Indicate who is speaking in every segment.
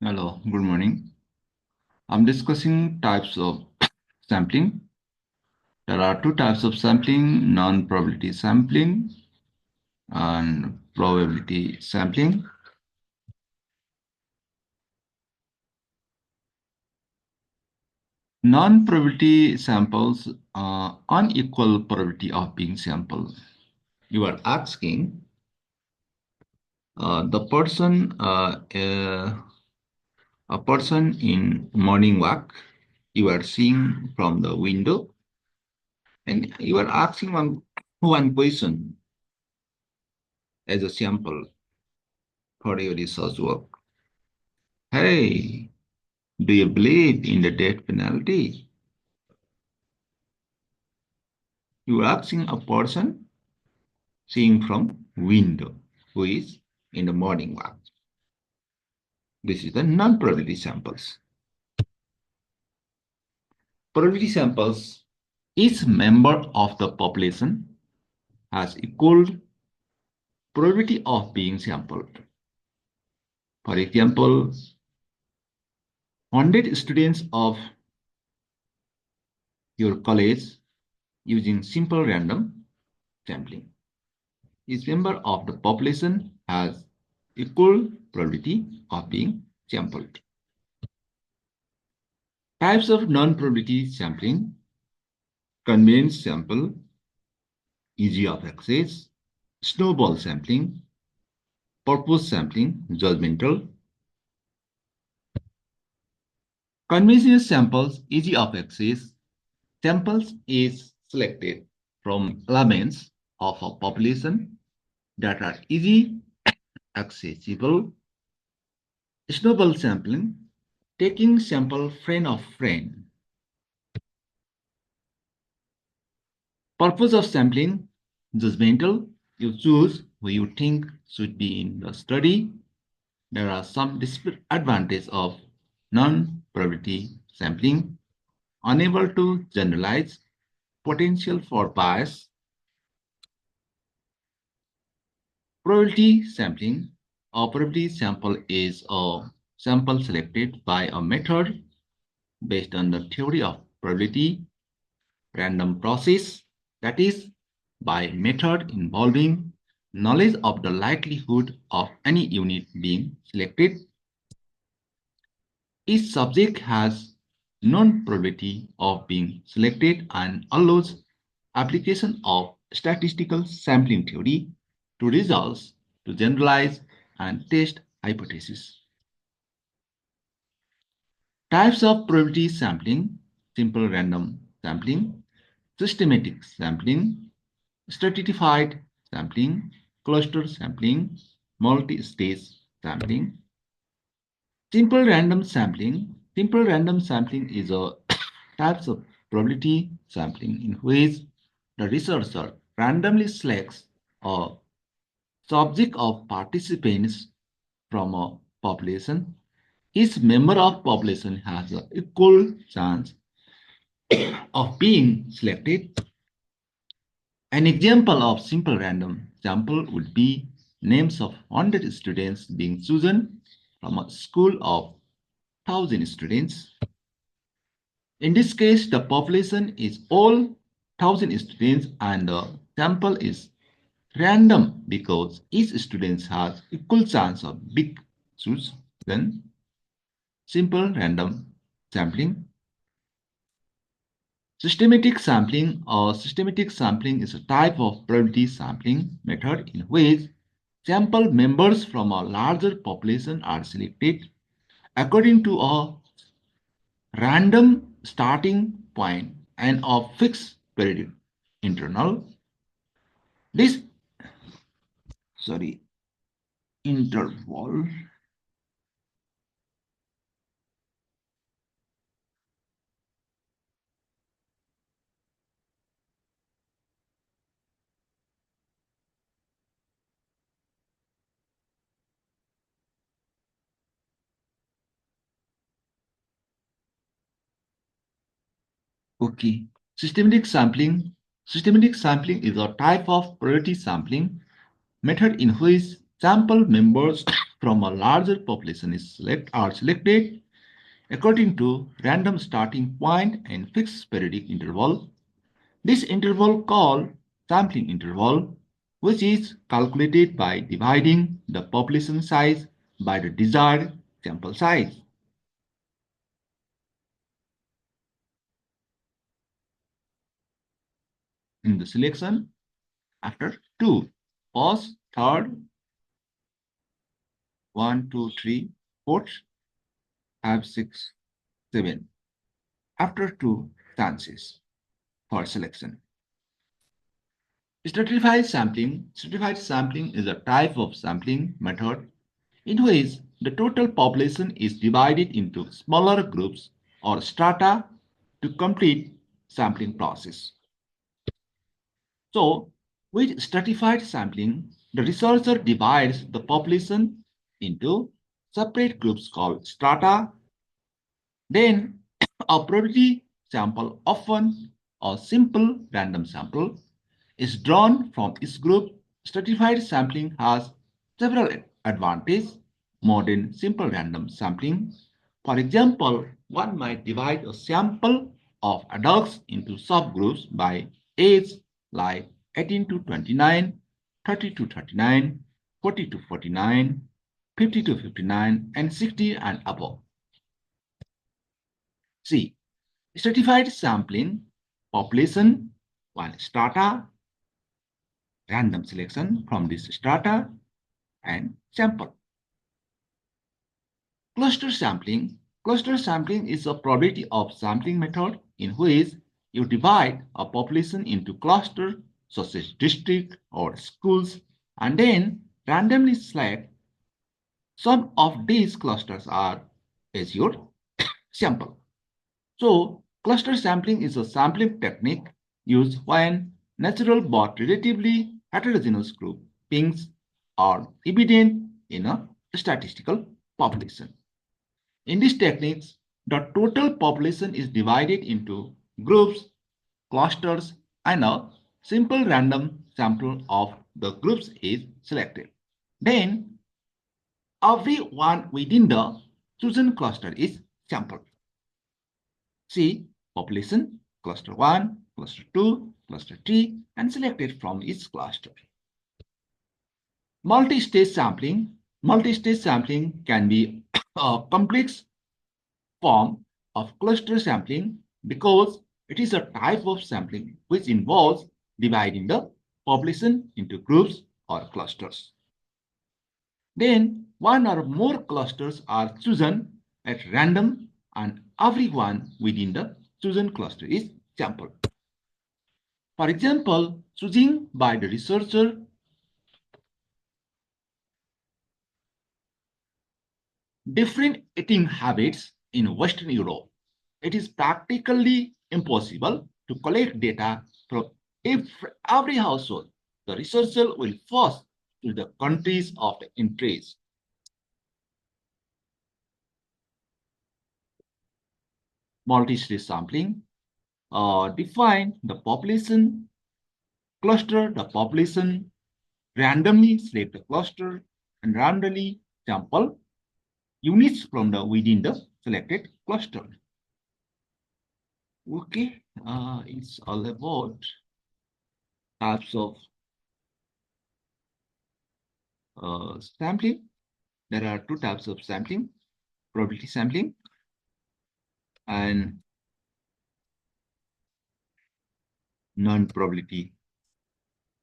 Speaker 1: Hello, good morning. I'm discussing types of sampling. There are two types of sampling, non-probability sampling and probability sampling. Non-probability samples are unequal probability of being sampled. You are asking the person, a person in morning walk, you are seeing from the window, and you are asking one question as a sample for your research work. Hey, do you believe in the death penalty? You're asking a person seeing from window who is in the morning walk. This is the non-probability samples. Probability samples, each member of the population has equal probability of being sampled. For example, 100 students of your college using simple random sampling. Each member of the population has equal probability of being sampled. Types of non-probability sampling: convenience sample, easy of access, snowball sampling, purpose sampling, judgmental. Convenience samples, easy of access. Samples is selected from elements of a population that are easy accessible. Snowball sampling, taking sample friend of friend. Purpose of sampling, judgmental. You choose who you think should be in the study. There are some disadvantages of non-probability sampling. Unable to generalize, potential for bias. Probability sampling. A probability sample is a sample selected by a method based on the theory of probability, random process, that is, by method involving knowledge of the likelihood of any unit being selected. Each subject has known probability of being selected and allows application of statistical sampling theory to results to generalize and test hypotheses. Types of probability sampling: simple random sampling, systematic sampling, stratified sampling, cluster sampling, multi-stage sampling. Simple random sampling. Simple random sampling is a types of probability sampling in which the researcher randomly selects a subject of participants from a population. Each member of population has an equal chance of being selected. An example of simple random sample would be names of 100 students being chosen from a school of 1,000 students. In this case, the population is all 1,000 students and the sample is random because each student has equal chance of being chosen. Simple random sampling. Systematic sampling or systematic sampling is a type of probability sampling method in which sample members from a larger population are selected according to a random starting point and a fixed period internal. This interval. Okay. Systematic sampling. Systematic sampling is a type of probability sampling method in which sample members from a larger population are selected according to random starting point and fixed periodic interval. This interval called sampling interval, which is calculated by dividing the population size by the desired sample size. In the selection, after 2, pause, third, 1, 2, 3, 4, 5, 6, 7. After 2 chances for selection. Stratified sampling. Stratified sampling is a type of sampling method in which the total population is divided into smaller groups or strata to complete sampling process. So, with stratified sampling, the researcher divides the population into separate groups called strata. Then, a probability sample, often a simple random sample, is drawn from each group. Stratified sampling has several advantages more than simple random sampling. For example, one might divide a sample of adults into subgroups by age like 18 to 29, 30 to 39, 40 to 49, 50 to 59, and 60 and above. C. Stratified sampling, population, one strata, random selection from this strata, and sample. Cluster sampling. Cluster sampling is a probability of sampling method in which you divide a population into clusters such as district or schools and then randomly select some of these clusters as your sample. So, cluster sampling is a sampling technique used when natural but relatively heterogeneous groupings are evident in a statistical population. In these techniques, the total population is divided into groups, clusters, and a simple random sample of the groups is selected. Then, every one within the chosen cluster is sampled. See population, cluster 1, cluster 2, cluster 3, and selected from each cluster. Multi-stage sampling. Multi-stage sampling can be a complex form of cluster sampling because it is a type of sampling which involves dividing the population into groups or clusters. Then one or more clusters are chosen at random and every one within the chosen cluster is sampled. For example, choosing by the researcher different eating habits in Western Europe, it is practically impossible to collect data from every household. The researcher will first to the countries of the interest. Multi-stage sampling define the population, cluster the population, randomly select the cluster, and randomly sample units from the within the selected cluster. Okay, it's all about types of sampling. There are two types of sampling, probability sampling and non-probability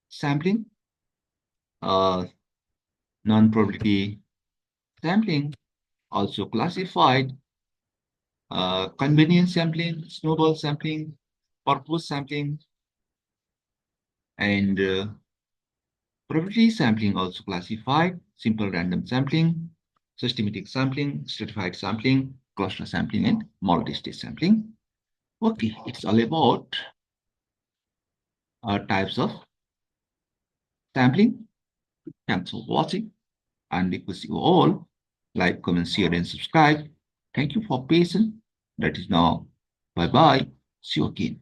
Speaker 1: sampling. Non-probability sampling also classified convenience sampling, snowball sampling, purpose sampling, and probability sampling also classified simple random sampling, systematic sampling, stratified sampling, cluster sampling, and multi-stage sampling. Okay, it's all about types of sampling. Thanks for watching and request you all like, comment, share, and subscribe. Thank you for patience. That is now. Bye bye. See you again.